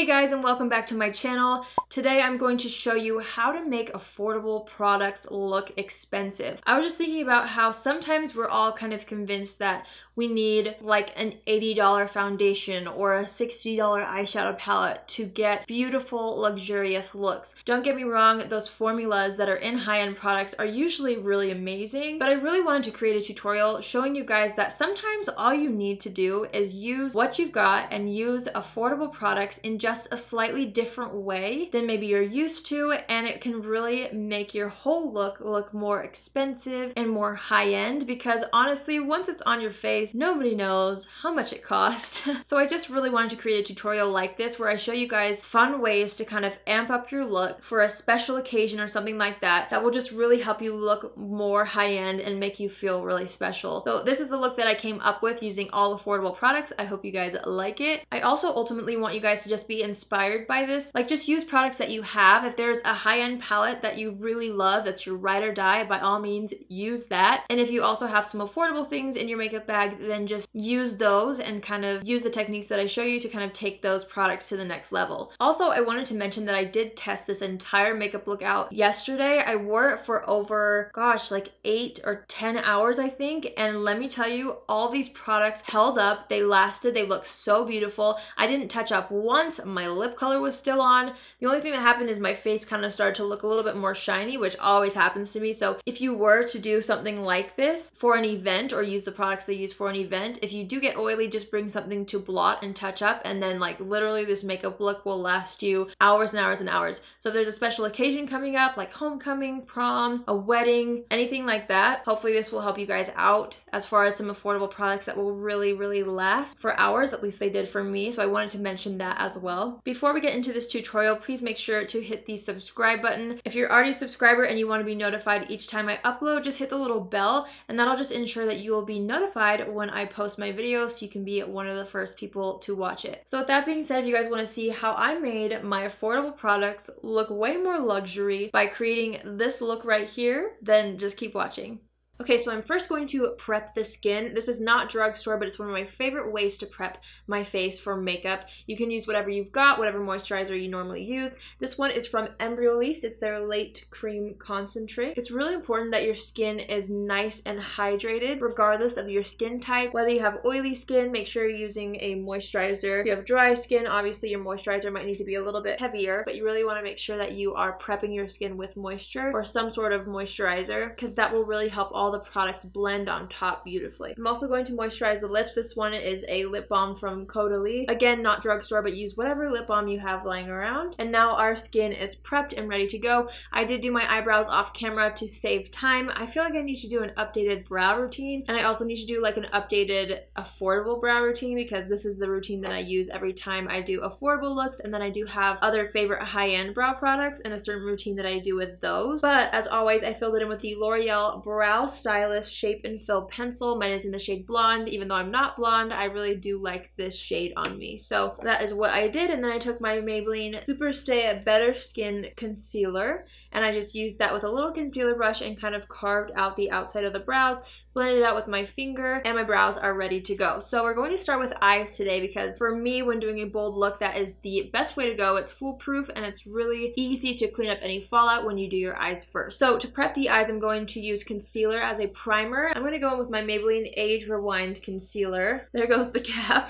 Hey guys, and welcome back to my channel. Today I'm going to show you how to make affordable products look expensive. I was just thinking about how sometimes we're all kind of convinced that we need like an $80 foundation or a $60 eyeshadow palette to get beautiful, luxurious looks. Don't get me wrong, those formulas that are in high-end products are usually really amazing, but I really wanted to create a tutorial showing you guys that sometimes all you need to do is use what you've got and use affordable products in just a slightly different way than maybe you're used to, and it can really make your whole look more expensive and more high-end, because honestly, once it's on your face, nobody knows how much it costs. So I just really wanted to create a tutorial like this where I show you guys fun ways to kind of amp up your look for a special occasion or something like that will just really help you look more high-end and make you feel really special. So this is the look that I came up with using all affordable products. I hope you guys like it. I also ultimately want you guys to just be inspired by this. Like, just use products that you have. If there's a high-end palette that you really love, that's your ride or die, by all means use that. And if you also have some affordable things in your makeup bag, then just use those and kind of use the techniques that I show you to kind of take those products to the next level. Also, I wanted to mention that I did test this entire makeup look out yesterday. I wore it for over, gosh, like 8 or 10 hours, I think. And let me tell you, all these products held up. They lasted. They looked so beautiful. I didn't touch up once. My lip color was still on. The only thing that happened is my face kind of started to look a little bit more shiny, which always happens to me. So if you were to do something like this for an event or use the products they use for an event, if you do get oily, just bring something to blot and touch up, and then like literally this makeup look will last you hours and hours and hours. So if there's a special occasion coming up, like homecoming, prom, a wedding, anything like that, hopefully this will help you guys out as far as some affordable products that will really last for hours. At least they did for me, so I wanted to mention that as well. Before we get into this tutorial, please make sure to hit the subscribe button. If you're already a subscriber and you want to be notified each time I upload, just hit the little bell, and that'll just ensure that you will be notified when I post my video, so you can be one of the first people to watch it. So with that being said, if you guys want to see how I made my affordable products look way more luxury by creating this look right here, then just keep watching. Okay, so I'm first going to prep the skin. This is not drugstore, but it's one of my favorite ways to prep my face for makeup. You can use whatever you've got, whatever moisturizer you normally use. This one is from Embryolisse. It's their Late Cream Concentrate. It's really important that your skin is nice and hydrated, regardless of your skin type. Whether you have oily skin, make sure you're using a moisturizer. If you have dry skin, obviously your moisturizer might need to be a little bit heavier, but you really want to make sure that you are prepping your skin with moisture or some sort of moisturizer, because that will really help all the products blend on top beautifully. I'm also going to moisturize the lips. This one is a lip balm from Caudalie. Again, not drugstore, but use whatever lip balm you have lying around. And now our skin is prepped and ready to go. I did do my eyebrows off camera to save time. I feel like I need to do an updated brow routine, and I also need to do like an updated affordable brow routine, because this is the routine that I use every time I do affordable looks, and then I do have other favorite high-end brow products and a certain routine that I do with those. But as always, I filled it in with the L'Oreal Brow Stylist Shape and Fill Pencil. Mine is in the shade Blonde. Even though I'm not blonde, I really do like this shade on me. So that is what I did, and then I took my Maybelline Super Stay Better Skin Concealer, and I just used that with a little concealer brush and kind of carved out the outside of the brows, blended it out with my finger, and my brows are ready to go. So we're going to start with eyes today, because for me, when doing a bold look, that is the best way to go. It's foolproof, and it's really easy to clean up any fallout when you do your eyes first. So to prep the eyes, I'm going to use concealer as a primer. I'm going to go in with my Maybelline Age Rewind Concealer. There goes the cap.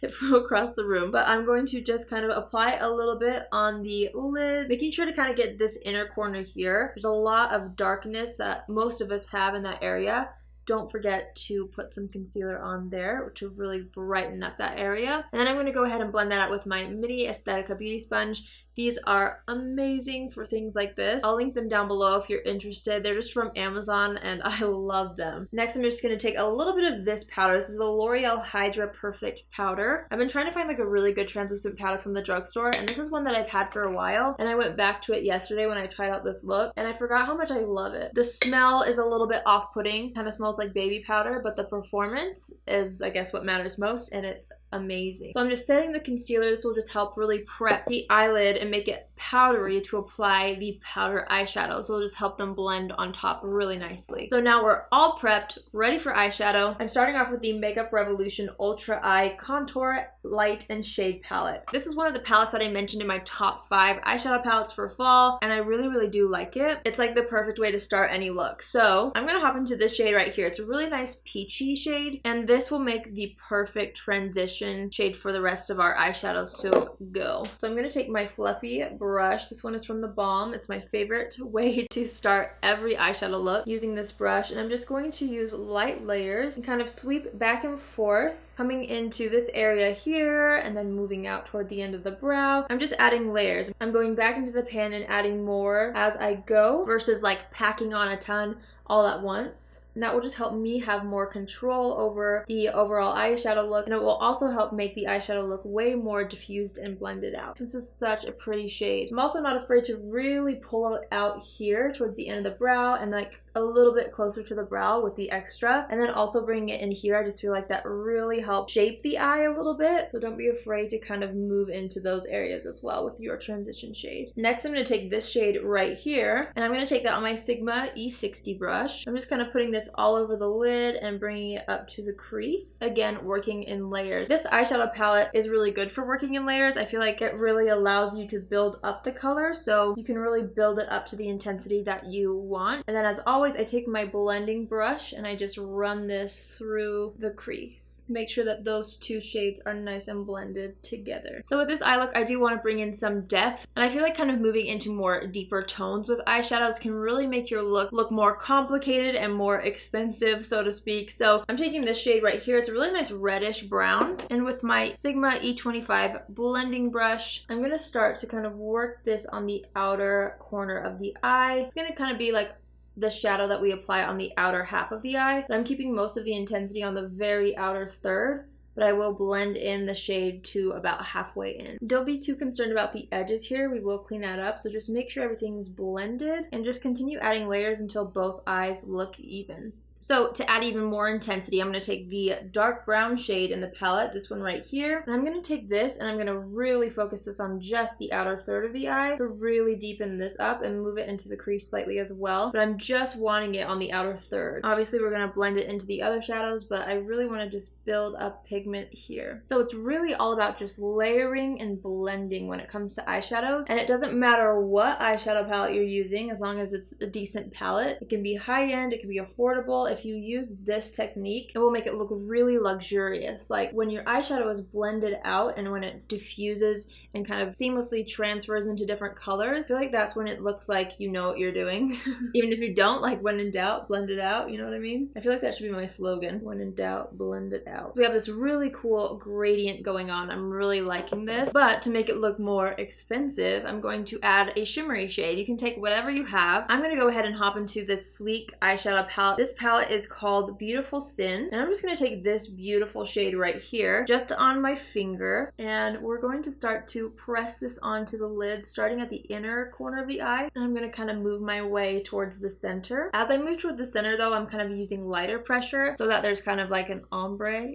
It flew across the room. But I'm going to just kind of apply a little bit on the lid, making sure to kind of get this inner corner here. There's a lot of darkness that most of us have in that area. Don't forget to put some concealer on there to really brighten up that area. And then I'm going to go ahead and blend that out with my mini Aesthetica Beauty Sponge. These are amazing for things like this. I'll link them down below if you're interested. They're just from Amazon, and I love them. Next, I'm just going to take a little bit of this powder. This is the L'Oreal Hydra Perfect Powder. I've been trying to find like a really good translucent powder from the drugstore, and this is one that I've had for a while, and I went back to it yesterday when I tried out this look, and I forgot how much I love it. The smell is a little bit off-putting, kind of smells like baby powder, but the performance is, I guess, what matters most, and it's amazing. So I'm just setting the concealer. This will just help really prep the eyelid and make it powdery to apply the powder eyeshadow. So it'll just help them blend on top really nicely. So now we're all prepped, ready for eyeshadow. I'm starting off with the Makeup Revolution Ultra Eye Contour Light and Shade Palette. This is one of the palettes that I mentioned in my top 5 eyeshadow palettes for fall, and I really do like it. It's like the perfect way to start any look. So I'm gonna hop into this shade right here. It's a really nice peachy shade, and this will make the perfect transition shade for the rest of our eyeshadows to go. So I'm gonna take my fluffy brush. This one is from the Balm. It's my favorite way to start every eyeshadow look, using this brush, and I'm just going to use light layers and kind of sweep back and forth, coming into this area here and then moving out toward the end of the brow. I'm just adding layers. I'm going back into the pan and adding more as I go versus like packing on a ton all at once. And that will just help me have more control over the overall eyeshadow look, and it will also help make the eyeshadow look way more diffused and blended out. This is such a pretty shade. I'm also not afraid to really pull it out here towards the end of the brow and like a little bit closer to the brow with the extra, and then also bringing it in here. I just feel like that really helps shape the eye a little bit, so don't be afraid to kind of move into those areas as well with your transition shade. Next, I'm going to take this shade right here, and I'm going to take that on my Sigma E60 brush. I'm just kind of putting this all over the lid and bringing it up to the crease. Again, working in layers. This eyeshadow palette is really good for working in layers. I feel like it really allows you to build up the color, so you can really build it up to the intensity that you want. And then as always, I take my blending brush and I just run this through the crease. Make sure that those two shades are nice and blended together. So with this eye look, I do want to bring in some depth, and I feel like kind of moving into more deeper tones with eyeshadows can really make your look more complicated and more expensive, so to speak. So I'm taking this shade right here. It's a really nice reddish brown, and with my Sigma E25 blending brush, I'm going to start to kind of work this on the outer corner of the eye. It's going to kind of be like the shadow that we apply on the outer half of the eye, but I'm keeping most of the intensity on the very outer third, but I will blend in the shade to about halfway in. Don't be too concerned about the edges here. We will clean that up, so just make sure everything's blended and just continue adding layers until both eyes look even. So to add even more intensity, I'm going to take the dark brown shade in the palette, this one right here, and I'm going to take this and I'm going to really focus this on just the outer third of the eye to really deepen this up and move it into the crease slightly as well, but I'm just wanting it on the outer third. Obviously we're going to blend it into the other shadows, but I really want to just build up pigment here. So it's really all about just layering and blending when it comes to eyeshadows, and it doesn't matter what eyeshadow palette you're using as long as it's a decent palette. It can be high-end, it can be affordable. If you use this technique, it will make it look really luxurious. Like when your eyeshadow is blended out and when it diffuses and kind of seamlessly transfers into different colors, I feel like that's when it looks like you know what you're doing. Even if you don't, like when in doubt, blend it out, you know what I mean? I feel like that should be my slogan. When in doubt, blend it out. We have this really cool gradient going on. I'm really liking this, but to make it look more expensive, I'm going to add a shimmery shade. You can take whatever you have. I'm going to go ahead and hop into this sleek eyeshadow palette. This palette is called Beautiful Sin, and I'm just going to take this beautiful shade right here just on my finger, and we're going to start to press this onto the lid starting at the inner corner of the eye, and I'm going to kind of move my way towards the center. As I move towards the center though, I'm kind of using lighter pressure so that there's kind of like an ombre,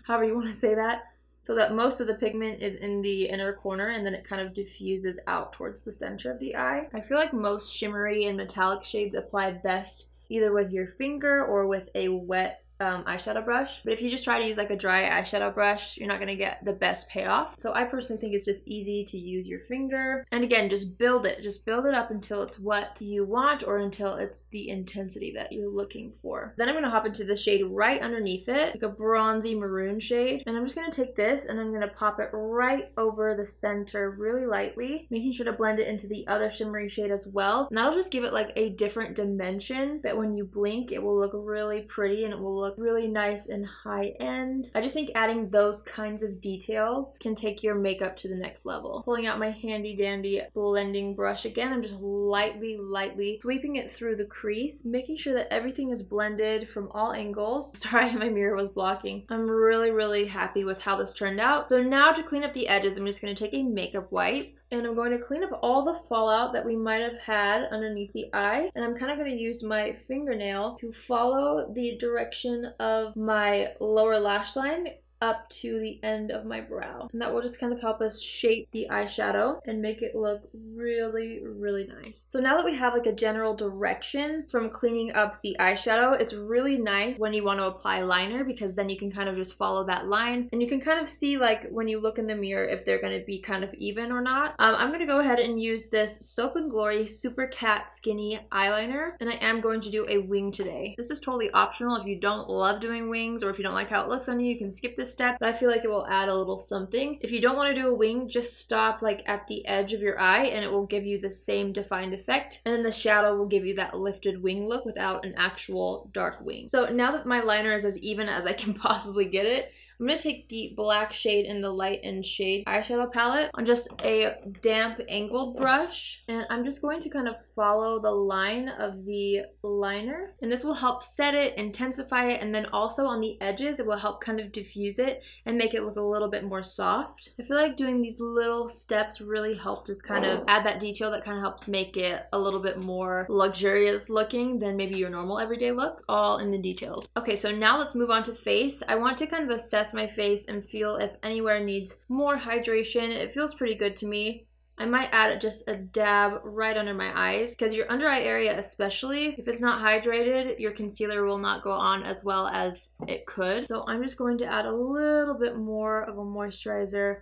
however you want to say that, so that most of the pigment is in the inner corner and then it kind of diffuses out towards the center of the eye. I feel like most shimmery and metallic shades apply best either with your finger or with a wet eyeshadow brush, but if you just try to use like a dry eyeshadow brush, you're not going to get the best payoff. So I personally think it's just easy to use your finger, and again, just build it up until it's what you want or until it's the intensity that you're looking for. Then I'm going to hop into the shade right underneath it, like a bronzy maroon shade, and I'm just going to take this and I'm going to pop it right over the center really lightly, making sure to blend it into the other shimmery shade as well, and that'll just give it like a different dimension that when you blink it will look really pretty and it will look really nice and high end. I just think adding those kinds of details can take your makeup to the next level. Pulling out my handy dandy blending brush again, I'm just lightly sweeping it through the crease, making sure that everything is blended from all angles. Sorry, my mirror was blocking. I'm really happy with how this turned out. So now to clean up the edges, I'm just going to take a makeup wipe and I'm going to clean up all the fallout that we might have had underneath the eye, and I'm kind of going to use my fingernail to follow the direction of my lower lash line up to the end of my brow. And that will just kind of help us shape the eyeshadow and make it look really, really nice. So now that we have like a general direction from cleaning up the eyeshadow, it's really nice when you want to apply liner, because then you can kind of just follow that line and you can kind of see like when you look in the mirror if they're going to be kind of even or not. I'm going to go ahead and use this Soap & Glory Super Cat Skinny eyeliner, and I am going to do a wing today. This is totally optional. If you don't love doing wings or if you don't like how it looks on you, you can skip this step, but I feel like it will add a little something. If you don't want to do a wing, just stop like at the edge of your eye and it will give you the same defined effect, and then the shadow will give you that lifted wing look without an actual dark wing. So now that my liner is as even as I can possibly get it, I'm going to take the black shade in the Light and Shade eyeshadow palette on just a damp angled brush, and I'm just going to kind of follow the line of the liner, and this will help set it, intensify it, and then also on the edges it will help kind of diffuse it and make it look a little bit more soft. I feel like doing these little steps really help just kind of add that detail that kind of helps make it a little bit more luxurious looking than maybe your normal everyday look, all in the details. Okay, so now let's move on to face. I want to kind of assess my face and feel if anywhere needs more hydration. It feels pretty good to me. I might add just a dab right under my eyes, because your under eye area especially, if it's not hydrated, your concealer will not go on as well as it could. So I'm just going to add a little bit more of a moisturizer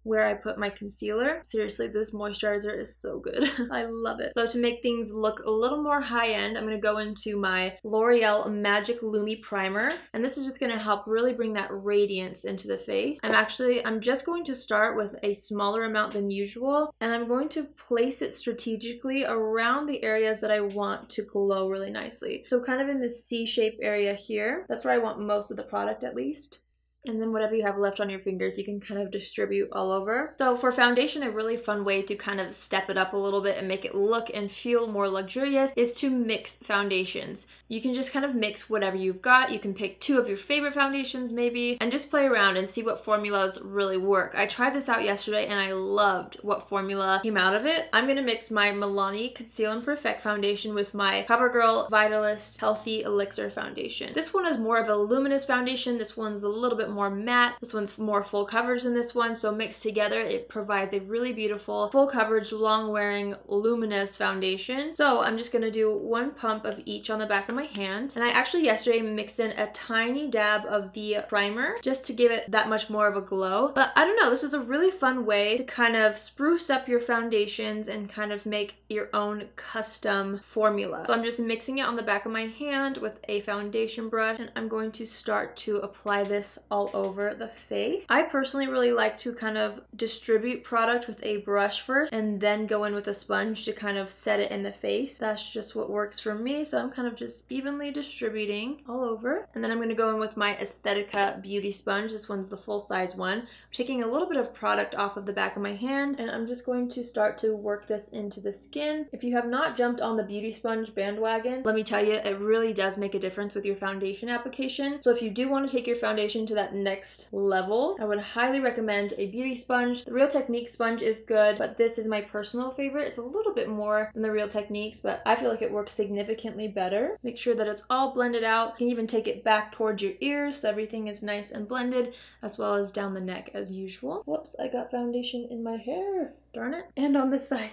where I put my concealer. Seriously, this moisturizer is so good. I love it. So to make things look a little more high-end, I'm going to go into my L'Oreal Magic Lumi Primer, and this is just going to help really bring that radiance into the face. I'm just going to start with a smaller amount than usual, and I'm going to place it strategically around the areas that I want to glow really nicely. So kind of in the C-shape area here, that's where I want most of the product at least. And then whatever you have left on your fingers, you can kind of distribute all over. So for foundation, a really fun way to kind of step it up a little bit and make it look and feel more luxurious is to mix foundations. You can just kind of mix whatever you've got. You can pick 2 of your favorite foundations maybe, and just play around and see what formulas really work. I tried this out yesterday and I loved what formula came out of it. I'm gonna mix my Milani Conceal and Perfect foundation with my CoverGirl Vitalist Healthy Elixir foundation. This one is more of a luminous foundation. This one's a little bit more matte. This one's more full coverage than this one, so mixed together it provides a really beautiful full coverage, long wearing, luminous foundation. So I'm just gonna do 1 pump of each on the back of my hand, and I actually yesterday mixed in a tiny dab of the primer just to give it that much more of a glow. But I don't know, this was a really fun way to kind of spruce up your foundations and kind of make your own custom formula. So I'm just mixing it on the back of my hand with a foundation brush, and I'm going to start to apply this all over the face. I personally really like to kind of distribute product with a brush first and then go in with a sponge to kind of set it in the face. That's just what works for me, so I'm kind of just evenly distributing all over. And then I'm going to go in with my Aesthetica Beauty Sponge. This one's the full-size one. I'm taking a little bit of product off of the back of my hand, and I'm just going to start to work this into the skin. If you have not jumped on the beauty sponge bandwagon, let me tell you, it really does make a difference with your foundation application. So if you do want to take your foundation to that next level, I would highly recommend a beauty sponge. The Real Techniques sponge is good, but this is my personal favorite. It's a little bit more than the Real Techniques, but I feel like it works significantly better. Make sure that it's all blended out. You can even take it back towards your ears so everything is nice and blended, as well as down the neck as usual. Whoops, I got foundation in my hair. Darn it. And on this side.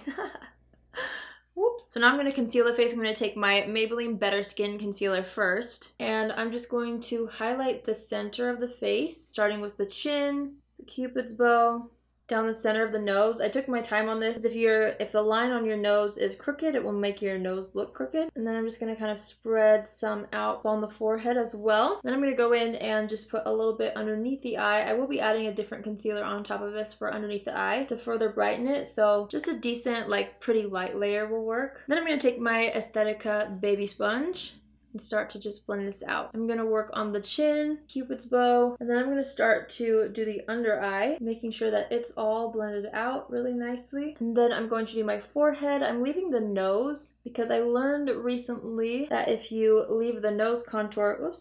Whoops. So now I'm going to conceal the face. I'm going to take my Maybelline Better Skin Concealer first, and I'm just going to highlight the center of the face, starting with the chin, the Cupid's bow, down the center of the nose. I took my time on this. If the line on your nose is crooked, it will make your nose look crooked. And then I'm just going to kind of spread some out on the forehead as well. Then I'm going to go in and just put a little bit underneath the eye. I will be adding a different concealer on top of this for underneath the eye to further brighten it. So just a decent, like, pretty light layer will work. Then I'm going to take my Aesthetica Baby Sponge and start to just blend this out. I'm going to work on the chin, Cupid's bow, and then I'm going to start to do the under eye, making sure that it's all blended out really nicely. And then I'm going to do my forehead. I'm leaving the nose because I learned recently that if you leave the nose contour,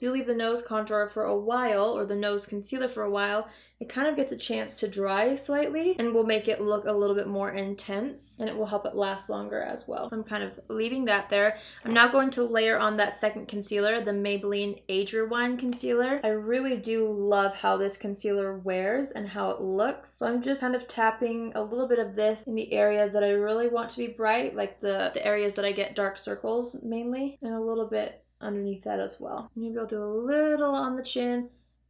for a while, or the nose concealer for a while, it kind of gets a chance to dry slightly and will make it look a little bit more intense, and it will help it last longer as well. So I'm kind of leaving that there. I'm now going to layer on that second concealer, the Maybelline Age Rewind concealer. I really do love how this concealer wears and how it looks. So I'm just kind of tapping a little bit of this in the areas that I really want to be bright, like the areas that I get dark circles mainly, and a little bit underneath that as well. Maybe I'll do a little on the chin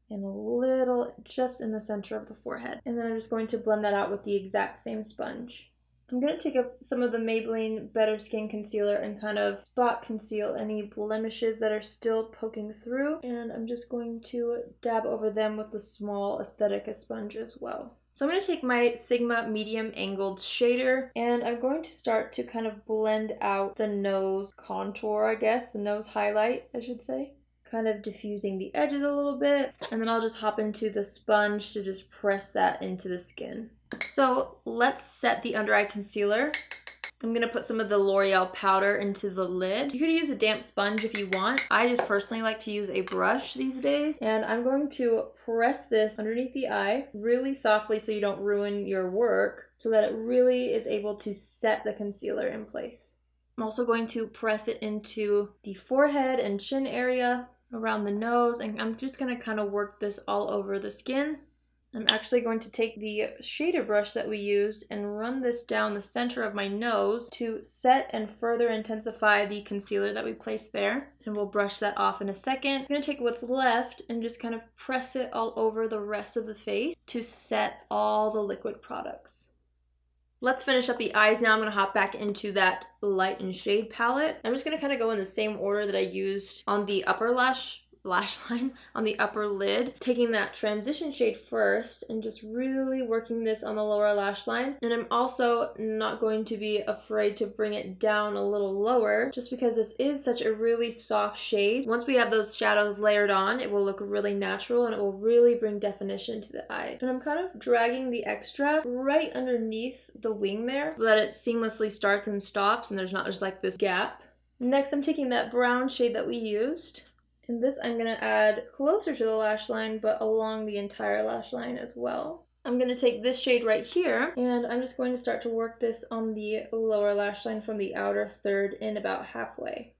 and a little just in the center of the forehead. And then I'm just going to blend that out with the exact same sponge. I'm going to take up some of the Maybelline Better Skin Concealer and kind of spot conceal any blemishes that are still poking through. And I'm just going to dab over them with the small Aesthetica sponge as well. So I'm going to take my Sigma medium angled shader, and I'm going to start to kind of blend out the nose contour, I guess, the nose highlight, I should say. Kind of diffusing the edges a little bit, and then I'll just hop into the sponge to just press that into the skin. So let's set the under eye concealer. I'm going to put some of the L'Oreal powder into the lid. You could use a damp sponge if you want. I just personally like to use a brush these days. And I'm going to press this underneath the eye really softly so you don't ruin your work, so that it really is able to set the concealer in place. I'm also going to press it into the forehead and chin area, around the nose, and I'm just going to kind of work this all over the skin. I'm actually going to take the shader brush that we used and run this down the center of my nose to set and further intensify the concealer that we placed there. And we'll brush that off in a second. I'm going to take what's left and just kind of press it all over the rest of the face to set all the liquid products. Let's finish up the eyes now. I'm going to hop back into that light and shade palette. I'm just going to kind of go in the same order that I used on the upper lash line, on the upper lid, taking that transition shade first and just really working this on the lower lash line. And I'm also not going to be afraid to bring it down a little lower, just because this is such a really soft shade. Once we have those shadows layered on, it will look really natural and it will really bring definition to the eyes. And I'm kind of dragging the extra right underneath the wing there so that it seamlessly starts and stops and there's not just like this gap. Next, I'm taking that brown shade that we used, and this I'm going to add closer to the lash line, but along the entire lash line as well. I'm going to take this shade right here, and I'm just going to start to work this on the lower lash line from the outer third in about halfway.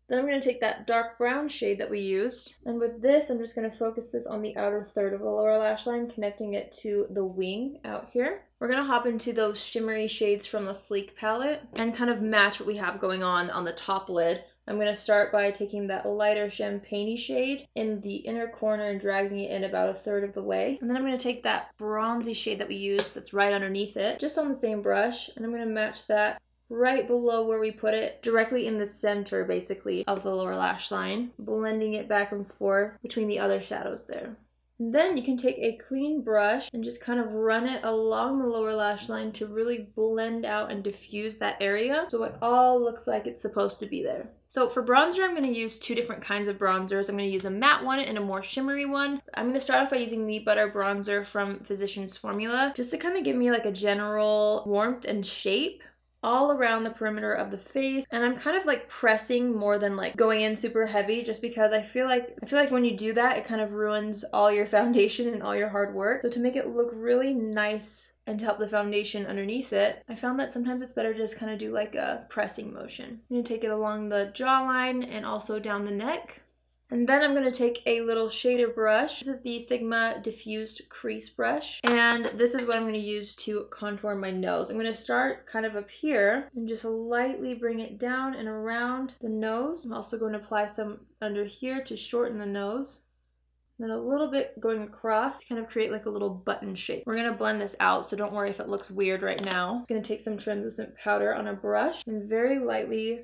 Then I'm going to take that dark brown shade that we used, and with this I'm just going to focus this on the outer third of the lower lash line, connecting it to the wing out here. We're going to hop into those shimmery shades from the Sleek palette and kind of match what we have going on the top lid. I'm going to start by taking that lighter champagne-y shade in the inner corner and dragging it in about a third of the way. And then I'm going to take that bronzy shade that we used that's right underneath it, just on the same brush, and I'm going to match that right below where we put it, directly in the center basically of the lower lash line, blending it back and forth between the other shadows there. And then you can take a clean brush and just kind of run it along the lower lash line to really blend out and diffuse that area so it all looks like it's supposed to be there. So for bronzer, I'm going to use two different kinds of bronzers. I'm going to use a matte one and a more shimmery one. I'm going to start off by using the Butter Bronzer from Physicians Formula, just to kind of give me like a general warmth and shape all around the perimeter of the face. And I'm kind of like pressing more than like going in super heavy, just because I feel like when you do that, it kind of ruins all your foundation and all your hard work. So to make it look really nice and to help the foundation underneath it, I found that sometimes it's better to just kind of do like a pressing motion. I'm going to take it along the jawline and also down the neck. And then I'm going to take a little shader brush. This is the Sigma Diffused Crease Brush. And this is what I'm going to use to contour my nose. I'm going to start kind of up here and just lightly bring it down and around the nose. I'm also going to apply some under here to shorten the nose. And then a little bit going across to kind of create like a little button shape. We're going to blend this out, so don't worry if it looks weird right now. I'm going to take some translucent powder on a brush and very lightly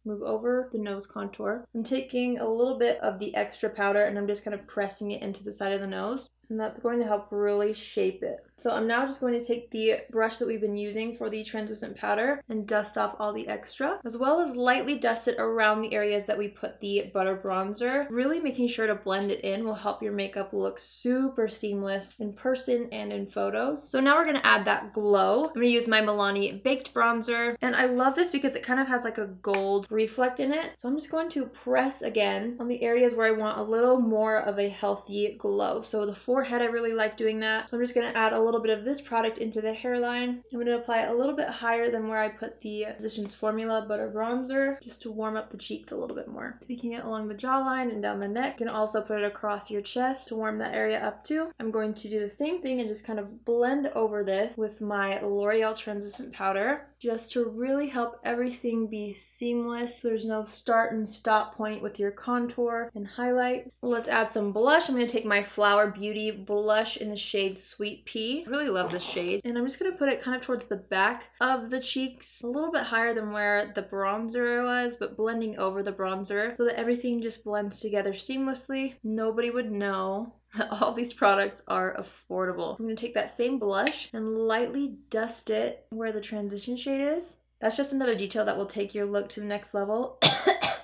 move over the nose contour. I'm taking a little bit of the extra powder and I'm just kind of pressing it into the side of the nose, and that's going to help really shape it. So I'm now just going to take the brush that we've been using for the translucent powder and dust off all the extra, as well as lightly dust it around the areas that we put the Butter Bronzer. Really making sure to blend it in will help your makeup look super seamless in person and in photos. So now we're going to add that glow. I'm going to use my Milani Baked Bronzer, and I love this because it kind of has like a gold reflect in it. So I'm just going to press again on the areas where I want a little more of a healthy glow. So the forehead, I really like doing that. So I'm just going to add a little bit of this product into the hairline. I'm going to apply it a little bit higher than where I put the Physicians Formula Butter Bronzer, just to warm up the cheeks a little bit more. Taking it along the jawline and down the neck. You can also put it across your chest to warm that area up too. I'm going to do the same thing and just kind of blend over this with my L'Oreal translucent powder, just to really help everything be seamless so there's no start and stop point with your contour and highlight. Let's add some blush. I'm going to take my Flower Beauty blush in the shade Sweet Pea. I really love this shade. And I'm just going to put it kind of towards the back of the cheeks, a little bit higher than where the bronzer was, but blending over the bronzer so that everything just blends together seamlessly. Nobody would know that all these products are affordable. I'm going to take that same blush and lightly dust it where the transition shade is. That's just another detail that will take your look to the next level.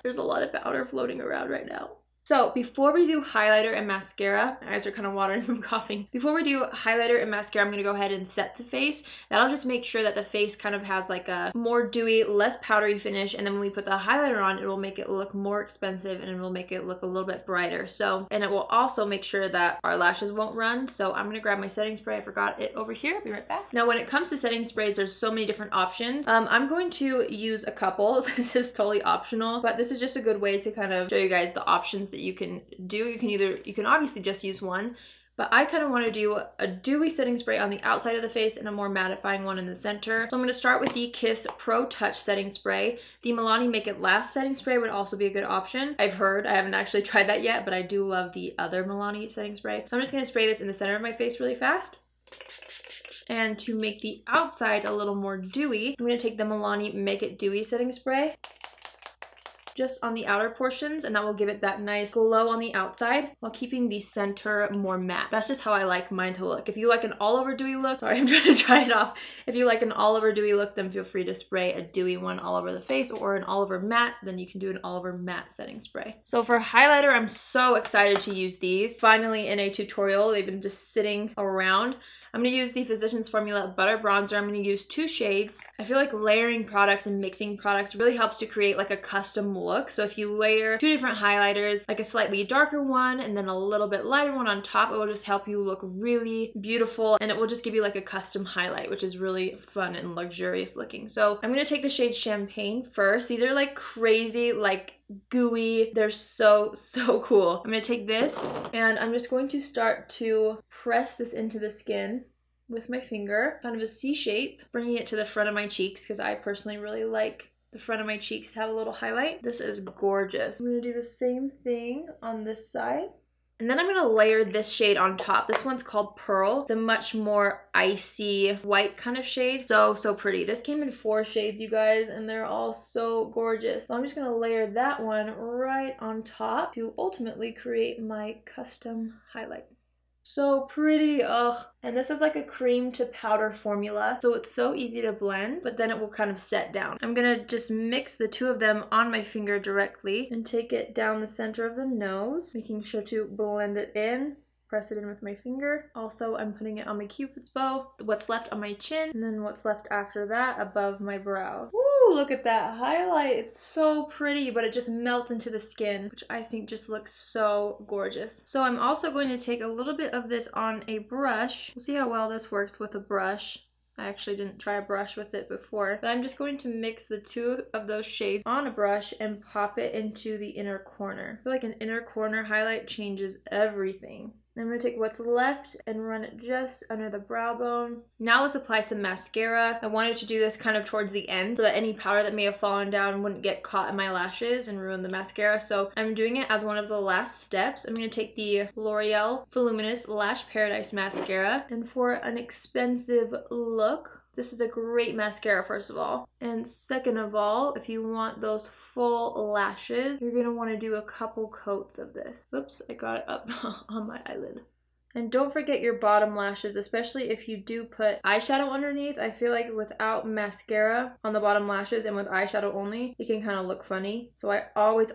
There's a lot of powder floating around right now. So before we do highlighter and mascara, my eyes are kind of watering from coughing. Before we do highlighter and mascara, I'm going to go ahead and set the face. That'll just make sure that the face kind of has like a more dewy, less powdery finish. And then when we put the highlighter on, it will make it look more expensive and it will make it look a little bit brighter. And it will also make sure that our lashes won't run. So I'm going to grab my setting spray. I forgot it over here. I'll be right back. Now when it comes to setting sprays, there's so many different options. I'm going to use a couple. This is totally optional, but this is just a good way to kind of show you guys the options that you can do. You can obviously just use one, but I kind of want to do a dewy setting spray on the outside of the face and a more mattifying one in the center. So I'm going to start with the Kiss Pro Touch setting spray. The Milani Make It Last setting spray would also be a good option. I've heard, I haven't actually tried that yet, but I do love the other Milani setting spray. So I'm just going to spray this in the center of my face really fast. And to make the outside a little more dewy, I'm going to take the Milani Make It Dewy setting spray just on the outer portions, and that will give it that nice glow on the outside while keeping the center more matte. That's just how I like mine to look. If you like an all over dewy look, sorry, I'm trying to dry it off. If you like an all over dewy look, then feel free to spray a dewy one all over the face, or an all over matte, then you can do an all over matte setting spray. So for highlighter, I'm so excited to use these. Finally in a tutorial, they've been just sitting around. I'm going to use the Physicians Formula Butter Bronzer. I'm going to use 2 shades. I feel like layering products and mixing products really helps to create like a custom look. So if you layer 2 different highlighters, like a slightly darker one and then a little bit lighter one on top, it will just help you look really beautiful, and it will just give you like a custom highlight, which is really fun and luxurious looking. So I'm going to take the shade Champagne first. These are like crazy, like gooey. They're so cool. I'm going to take this and I'm just going to start to press this into the skin with my finger, kind of a C shape, bringing it to the front of my cheeks because I personally really like the front of my cheeks to have a little highlight. This is gorgeous. I'm going to do the same thing on this side. And then I'm going to layer this shade on top. This one's called Pearl. It's a much more icy white kind of shade. So pretty. This came in 4 shades, you guys, and they're all so gorgeous. So I'm just going to layer that one right on top to ultimately create my custom highlight. So pretty. Ugh. And this is like a cream to powder formula, so it's so easy to blend, but then it will kind of set down. I'm gonna just mix the 2 of them on my finger directly and take it down the center of the nose, making sure to blend it in. Press it in with my finger. Also, I'm putting it on my Cupid's bow, what's left on my chin, and then what's left after that above my brows. Woo, look at that highlight. It's so pretty, but it just melts into the skin, which I think just looks so gorgeous. So I'm also going to take a little bit of this on a brush. We'll see how well this works with a brush. I actually didn't try a brush with it before, but I'm just going to mix the 2 of those shades on a brush and pop it into the inner corner. I feel like an inner corner highlight changes everything. I'm going to take what's left and run it just under the brow bone. Now let's apply some mascara. I wanted to do this kind of towards the end so that any powder that may have fallen down wouldn't get caught in my lashes and ruin the mascara. So I'm doing it as one of the last steps. I'm going to take the L'Oreal Voluminous Lash Paradise Mascara. And for an expensive look, this is a great mascara, first of all. And second of all, if you want those full lashes, you're going to want to do a couple coats of this. Oops, I got it up on my eyelid. And don't forget your bottom lashes, especially if you do put eyeshadow underneath. I feel like without mascara on the bottom lashes and with eyeshadow only, it can kind of look funny. So I always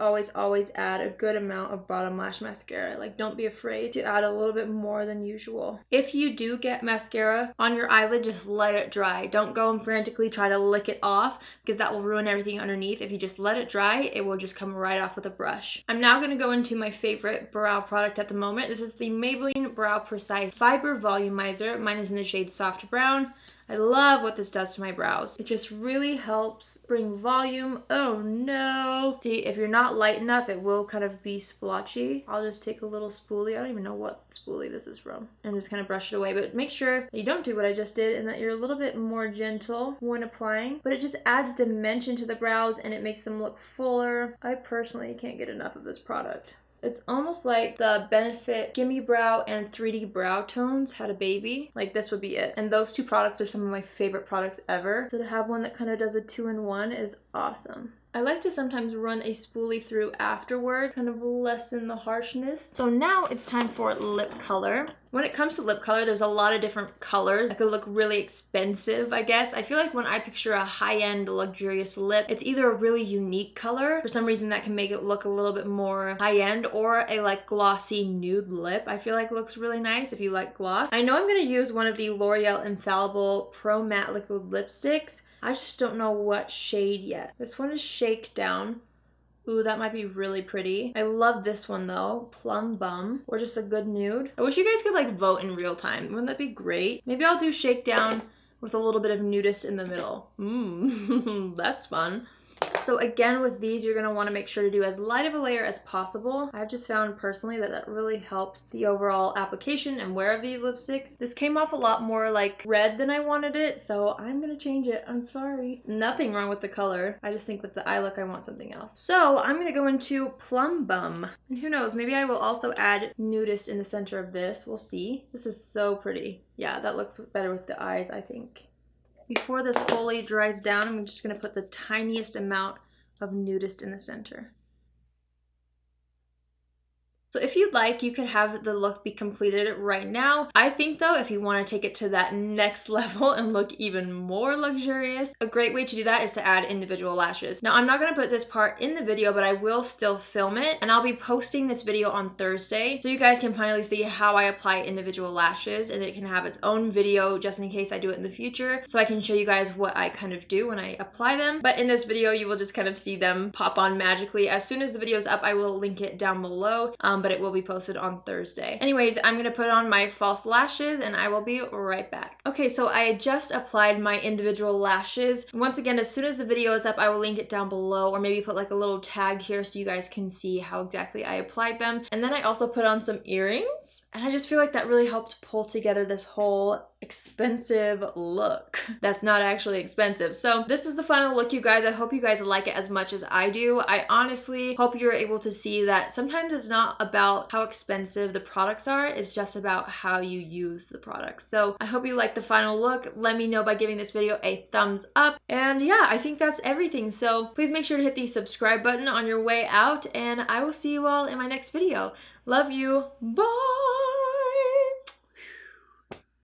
add a good amount of bottom lash mascara. Like, don't be afraid to add a little bit more than usual. If you do get mascara on your eyelid, just let it dry. Don't go and frantically try to lick it off because that will ruin everything underneath. If you just let it dry, it will just come right off with a brush. I'm now going to go into my favorite brow product at the moment. This is the Maybelline Brow Brow Precise Fiber Volumizer. Mine is in the shade Soft Brown. I love what this does to my brows. It just really helps bring volume. Oh no. See, if you're not light enough, it will kind of be splotchy. I'll just take a little spoolie. I don't even know what spoolie this is from. And just kind of brush it away. But make sure that you don't do what I just did and that you're a little bit more gentle when applying. But it just adds dimension to the brows and it makes them look fuller. I personally can't get enough of this product. It's almost like the Benefit Gimme Brow and 3D Brow Tones had a baby. Like this would be it. And those two products are some of my favorite products ever. So to have one that kind of does a 2-in-1 is awesome. I like to sometimes run a spoolie through afterward, kind of lessen the harshness. So now it's time for lip color. When it comes to lip color, there's a lot of different colors that could look really expensive, I guess. I feel like when I picture a high-end, luxurious lip, it's either a really unique color. For some reason, that can make it look a little bit more high-end, or a like glossy nude lip. I feel like looks really nice if you like gloss. I know I'm going to use one of the L'Oreal Infallible Pro Matte Liquid Lipsticks. I just don't know what shade yet. This one is Shakedown. Ooh, that might be really pretty. I love this one though, Plum Bum, or just a good nude. I wish you guys could like vote in real time. Wouldn't that be great? Maybe I'll do Shakedown with a little bit of nudist in the middle. That's fun. So again, with these, you're going to want to make sure to do as light of a layer as possible. I've just found personally that that really helps the overall application and wear of these lipsticks. This came off a lot more like red than I wanted it, so I'm going to change it. I'm sorry. Nothing wrong with the color. I just think with the eye look, I want something else. So I'm going to go into Plum Bum. And who knows, maybe I will also add nudist in the center of this. We'll see. This is so pretty. Yeah, that looks better with the eyes, I think. Before this fully dries down, I'm just going to put the tiniest amount of nudist in the center. So if you'd like, you could have the look be completed right now. I think though, if you want to take it to that next level and look even more luxurious, a great way to do that is to add individual lashes. Now I'm not going to put this part in the video, but I will still film it, and I'll be posting this video on Thursday so you guys can finally see how I apply individual lashes, and it can have its own video just in case I do it in the future, so I can show you guys what I kind of do when I apply them. But in this video, you will just kind of see them pop on magically. As soon as the video is up, I will link it down below. But it will be posted on Thursday. Anyways, I'm gonna put on my false lashes and I will be right back. Okay, so I just applied my individual lashes. Once again, as soon as the video is up, I will link it down below, or maybe put like a little tag here so you guys can see how exactly I applied them. And then I also put on some earrings. And I just feel like that really helped pull together this whole expensive look that's not actually expensive. So this is the final look, you guys. I hope you guys like it as much as I do. I honestly hope you're able to see that sometimes it's not about how expensive the products are, it's just about how you use the products. So I hope you like the final look. Let me know by giving this video a thumbs up. And yeah, I think that's everything. So please make sure to hit the subscribe button on your way out, and I will see you all in my next video. Love you. Bye!